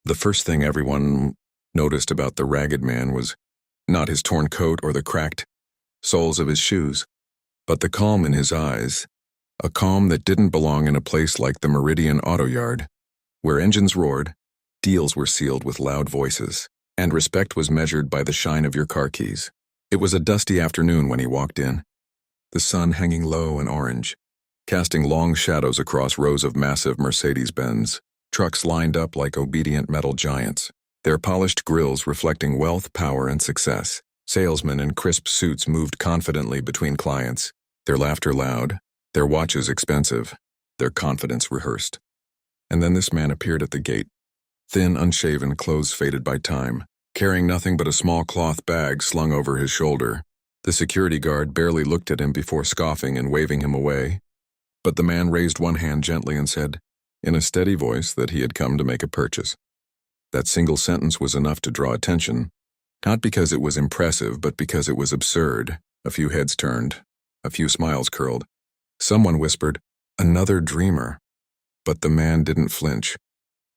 The first thing everyone noticed about the ragged man was not his torn coat or the cracked soles of his shoes, but the calm in his eyes, a calm that didn't belong in a place like the Meridian Auto Yard, where engines roared, deals were sealed with loud voices, and respect was measured by the shine of your car keys. It was a dusty afternoon when he walked in, the sun hanging low and orange, casting long shadows across rows of massive Mercedes-Benz trucks lined up like obedient metal giants, their polished grills reflecting wealth, power, and success. Salesmen in crisp suits moved confidently between clients, their laughter loud, their watches expensive, their confidence rehearsed. And then this man appeared at the gate, thin, unshaven, clothes faded by time, carrying nothing but a small cloth bag slung over his shoulder. The security guard barely looked at him before scoffing and waving him away. But the man raised one hand gently and said, in a steady voice, that he had come to make a purchase. That single sentence was enough to draw attention, not because it was impressive, but because it was absurd. A few heads turned, a few smiles curled. Someone whispered, "Another dreamer." But the man didn't flinch.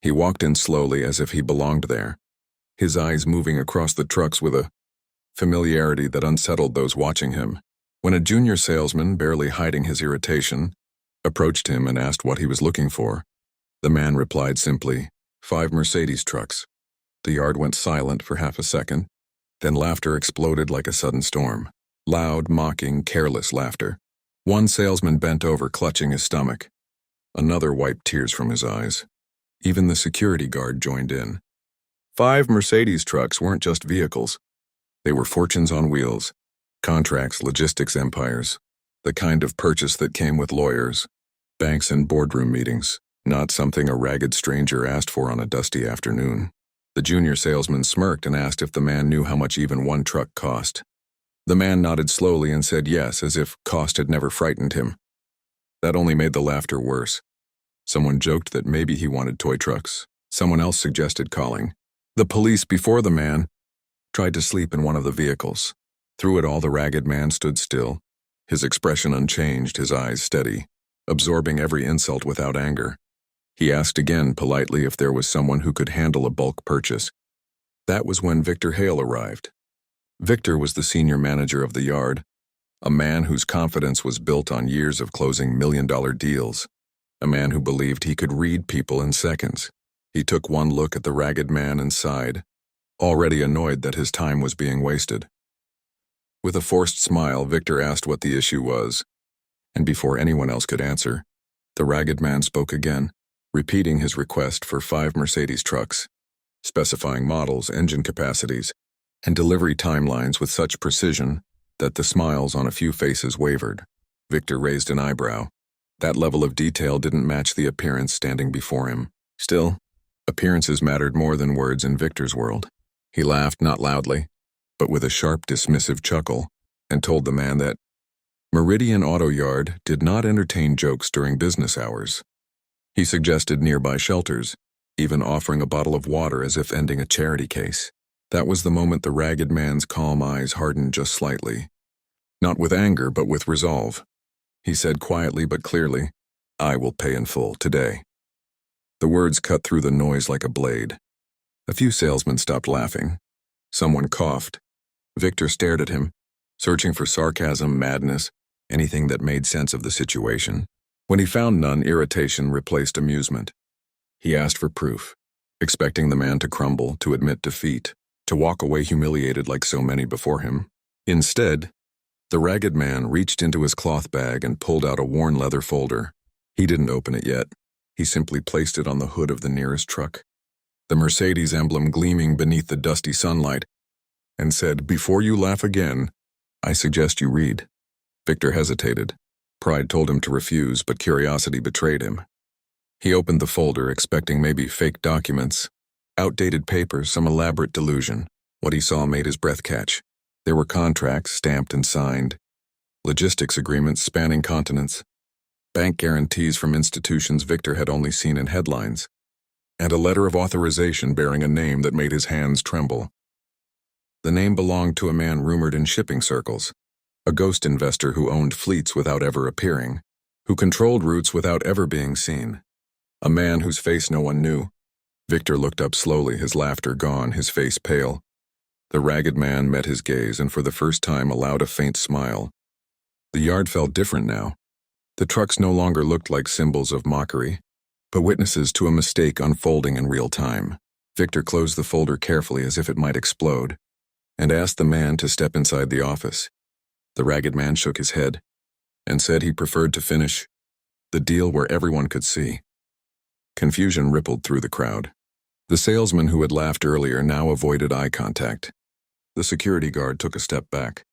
He walked in slowly as if he belonged there, his eyes moving across the trucks with a familiarity that unsettled those watching him. When a junior salesman, barely hiding his irritation, approached him and asked what he was looking for, the man replied simply, 5 Mercedes trucks. The yard went silent for half a second, then laughter exploded like a sudden storm. Loud, mocking, careless laughter. One salesman bent over, clutching his stomach. Another wiped tears from his eyes. Even the security guard joined in. 5 Mercedes trucks weren't just vehicles. They were fortunes on wheels, contracts, logistics empires, the kind of purchase that came with lawyers, banks, and boardroom meetings, not something a ragged stranger asked for on a dusty afternoon. The junior salesman smirked and asked if the man knew how much even one truck cost. The man nodded slowly and said yes, as if cost had never frightened him. That only made the laughter worse. Someone joked that maybe he wanted toy trucks. Someone else suggested calling the police before the man tried to sleep in one of the vehicles. Through it all, the ragged man stood still, his expression unchanged, his eyes steady, absorbing every insult without anger. He asked again politely if there was someone who could handle a bulk purchase. That was when Victor Hale arrived. Victor was the senior manager of the yard, a man whose confidence was built on years of closing million-dollar deals, a man who believed he could read people in seconds. He took one look at the ragged man and sighed, already annoyed that his time was being wasted. With a forced smile, Victor asked what the issue was, and before anyone else could answer, the ragged man spoke again, repeating his request for 5 Mercedes trucks, specifying models, engine capacities, and delivery timelines with such precision that the smiles on a few faces wavered. Victor raised an eyebrow. That level of detail didn't match the appearance standing before him. Still, appearances mattered more than words in Victor's world. He laughed, not loudly, but with a sharp, dismissive chuckle, and told the man that Meridian Auto Yard did not entertain jokes during business hours. He suggested nearby shelters, even offering a bottle of water as if ending a charity case. That was the moment the ragged man's calm eyes hardened just slightly. Not with anger, but with resolve. He said quietly but clearly, "I will pay in full today." The words cut through the noise like a blade. A few salesmen stopped laughing. Someone coughed. Victor stared at him, searching for sarcasm, madness, anything that made sense of the situation. When he found none, irritation replaced amusement. He asked for proof, expecting the man to crumble, to admit defeat, to walk away humiliated like so many before him. Instead, the ragged man reached into his cloth bag and pulled out a worn leather folder. He didn't open it yet. He simply placed it on the hood of the nearest truck, the Mercedes emblem gleaming beneath the dusty sunlight, and said, "Before you laugh again, I suggest you read." Victor hesitated. Pride told him to refuse, but curiosity betrayed him. He opened the folder, expecting maybe fake documents, outdated papers, some elaborate delusion. What he saw made his breath catch. There were contracts stamped and signed, logistics agreements spanning continents, bank guarantees from institutions Victor had only seen in headlines, and a letter of authorization bearing a name that made his hands tremble. The name belonged to a man rumored in shipping circles, a ghost investor who owned fleets without ever appearing, who controlled routes without ever being seen, a man whose face no one knew. Victor looked up slowly, his laughter gone, his face pale. The ragged man met his gaze and for the first time allowed a faint smile. The yard felt different now. The trucks no longer looked like symbols of mockery, but witnesses to a mistake unfolding in real time. Victor closed the folder carefully as if it might explode, and asked the man to step inside the office. The ragged man shook his head and said he preferred to finish the deal where everyone could see. Confusion rippled through the crowd. The salesman who had laughed earlier now avoided eye contact. The security guard took a step back.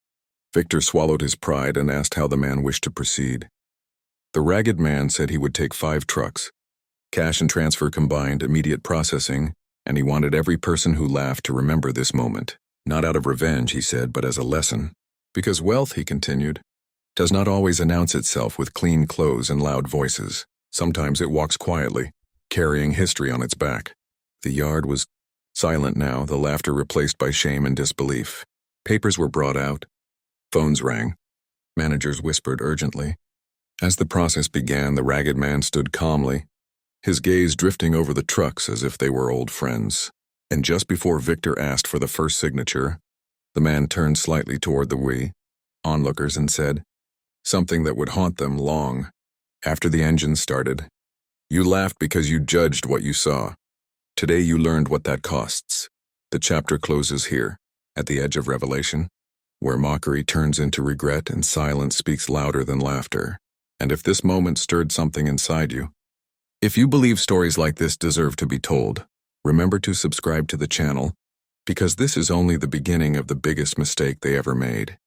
Victor swallowed his pride and asked how the man wished to proceed. The ragged man said he would take 5 trucks, cash and transfer combined, immediate processing, and he wanted every person who laughed to remember this moment. Not out of revenge, he said, but as a lesson. Because wealth, he continued, does not always announce itself with clean clothes and loud voices. Sometimes it walks quietly, carrying history on its back. The yard was silent now, the laughter replaced by shame and disbelief. Papers were brought out. Phones rang. Managers whispered urgently. As the process began, the ragged man stood calmly, his gaze drifting over the trucks as if they were old friends. And just before Victor asked for the first signature, the man turned slightly toward the onlookers and said something that would haunt them long after the engine started. You laughed because you judged what you saw. Today you learned what that costs. The chapter closes here, at the edge of revelation, where mockery turns into regret and silence speaks louder than laughter. And if this moment stirred something inside you, if you believe stories like this deserve to be told, remember to subscribe to the channel, because this is only the beginning of the biggest mistake they ever made.